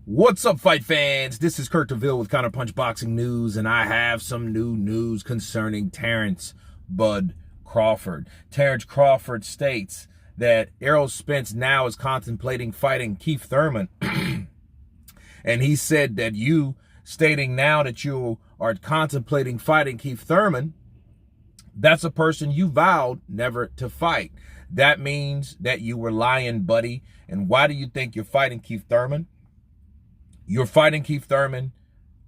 What's up, fight fans? This is Kurt DeVille with Counterpunch Boxing News, and I have some new news concerning Terence Bud Crawford. Terence Crawford states that Errol Spence now is contemplating fighting Keith Thurman, and he said that you stating now that you are contemplating fighting Keith Thurman, that's a person you vowed never to fight. That means that you were lying, buddy. And why do you think you're fighting Keith Thurman? You're fighting Keith Thurman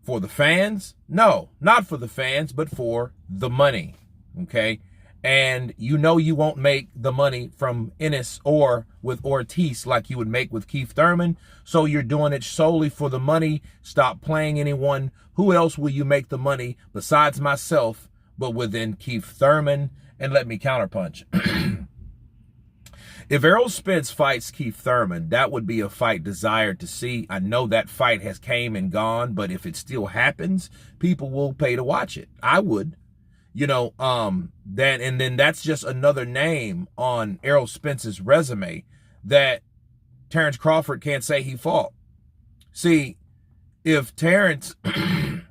for the fans? No, not for the fans, but for the money, okay? And you know you won't make the money from Ennis or with Ortiz like you would make with Keith Thurman, so you're doing it solely for the money. Stop playing anyone. Who else will you make the money besides myself, but within Keith Thurman? And let me counterpunch. If Errol Spence fights Keith Thurman, that would be a fight desired to see. I know that fight has came and gone, but if it still happens, people will pay to watch it. I would. Then that's just another name on Errol Spence's resume that Terence Crawford can't say he fought. See, if Terence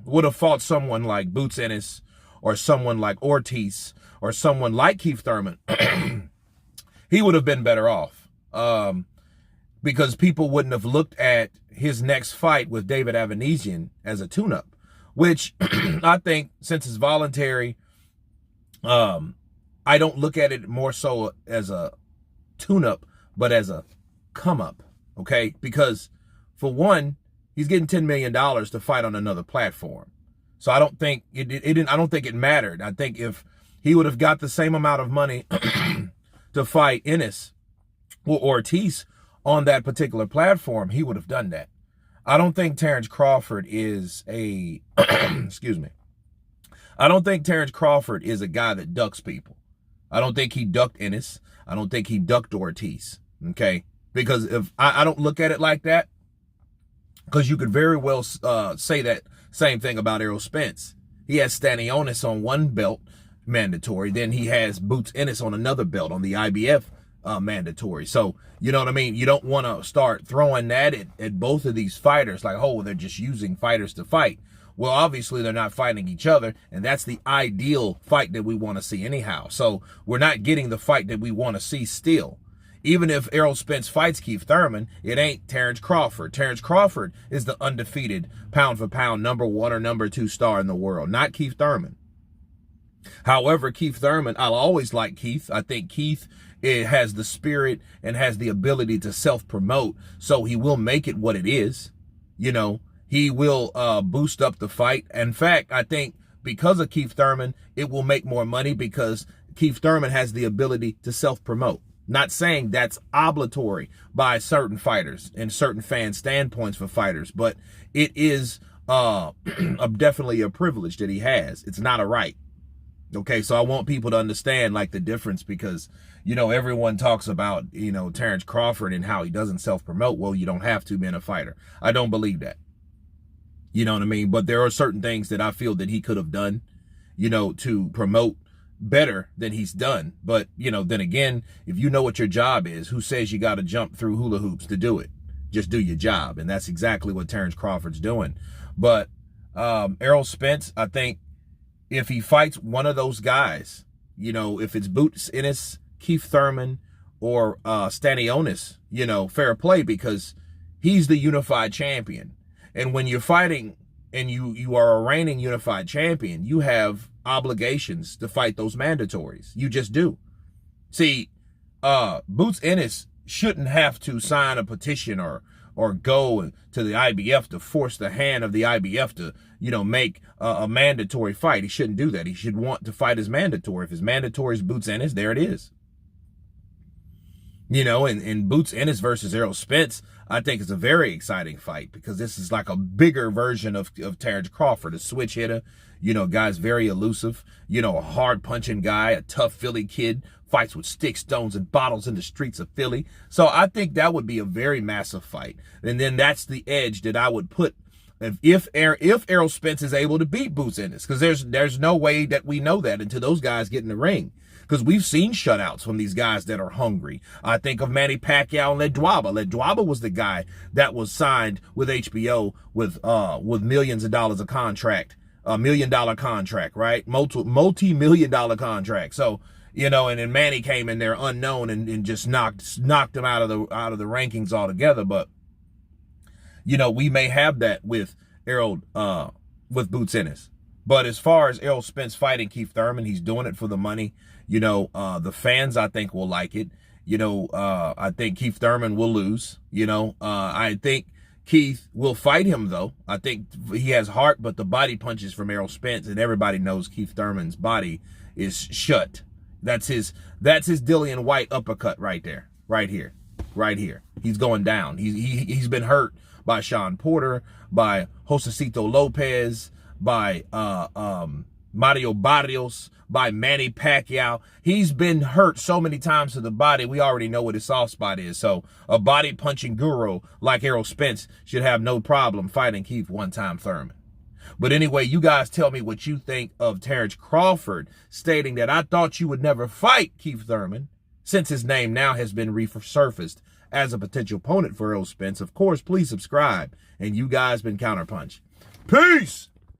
would have fought someone like Boots Ennis or someone like Ortiz or someone like Keith Thurman, he would have been better off because people wouldn't have looked at his next fight with David Avanesian as a tune-up, which I think, since it's voluntary, I don't look at it more so as a tune-up, but as a come-up, okay? Because, for one, he's getting $10 million to fight on another platform. So I don't think I don't think it mattered. I think if he would have got the same amount of money to fight Ennis or Ortiz on that particular platform, he would have done that. I don't think Terence Crawford is a, excuse me. I don't think Terence Crawford is a guy that ducks people. I don't think he ducked Ennis. I don't think he ducked Ortiz, okay? Because if I don't look at it like that, because you could very well say that same thing about Errol Spence. He has Stanionis on one belt, mandatory. Then he has Boots Ennis on another belt on the IBF mandatory. So, you know what I mean? You don't want to start throwing that at both of these fighters like, oh, they're just using fighters to fight. Well, obviously they're not fighting each other, and that's the ideal fight that we want to see anyhow. So we're not getting the fight that we want to see still. Even if Errol Spence fights Keith Thurman, it ain't Terence Crawford. Terence Crawford is the undefeated pound-for-pound #1 or #2 star in the world, not Keith Thurman. However, Keith Thurman, I'll always like Keith. I think Keith has the spirit and has the ability to self-promote, so he will make it what it is. You know, he will boost up the fight. In fact, I think because of Keith Thurman, it will make more money because Keith Thurman has the ability to self-promote. Not saying that's obligatory by certain fighters and certain fan standpoints for fighters, but it is definitely a privilege that he has. It's not a right. Okay, so I want people to understand like the difference because, you know, everyone talks about, you know, Terence Crawford and how he doesn't self-promote. Well, you don't have to being a fighter. I don't believe that. You know what I mean? But there are certain things that I feel that he could have done, you know, to promote better than he's done. But, you know, then again, if you know what your job is, who says you got to jump through hula hoops to do it? Just do your job. And that's exactly what Terence Crawford's doing. But Errol Spence, I think if he fights one of those guys, you know, if it's Boots Ennis, Keith Thurman, or Stanionis, you know, fair play because he's the unified champion. And when you're fighting and you are a reigning unified champion, you have obligations to fight those mandatories. You just do. See, Boots Ennis shouldn't have to sign a petition or go to the IBF to force the hand of the IBF to, you know, make a mandatory fight. He shouldn't do that. He should want to fight his mandatory. If his mandatory is Boots Ennis, there it is. You know, and Boots Ennis versus Errol Spence, I think is a very exciting fight because this is like a bigger version of Terence Crawford, a switch hitter. You know, guy's very elusive, you know, a hard punching guy, a tough Philly kid, fights with sticks, stones, and bottles in the streets of Philly. So I think that would be a very massive fight. And then that's the edge that I would put if Errol Spence is able to beat Boots Ennis, because there's no way that we know that until those guys get in the ring. because we've seen shutouts from these guys that are hungry. I think of Manny Pacquiao and Ledwaba. Ledwaba was the guy that was signed with HBO with millions of dollars of contract, $1 million contract, right? Multi-million-dollar contract. So, you know, and then Manny came in there unknown and just knocked him out of the rankings altogether. But, you know, we may have that with Errol with Boots Ennis. But as far as Errol Spence fighting Keith Thurman, he's doing it for the money. You know, the fans, I think, will like it. You know, I think Keith Thurman will lose. You know, I think Keith will fight him, though. I think he has heart, but the body punches from Errol Spence, and everybody knows Keith Thurman's body is shut. That's his Dillian White uppercut right there, right here. He's going down. He's been hurt by Sean Porter, by Josecito Lopez, by Mario Barrios, by Manny Pacquiao. He's been hurt so many times to the body, we already know what his soft spot is. So a body punching guru like Errol Spence should have no problem fighting Keith one-time Thurman. But anyway, you guys tell me what you think of Terence Crawford stating that I thought you would never fight Keith Thurman, since his name now has been resurfaced as a potential opponent for Errol Spence. Of course, please subscribe. And you guys been Counterpunch. Peace!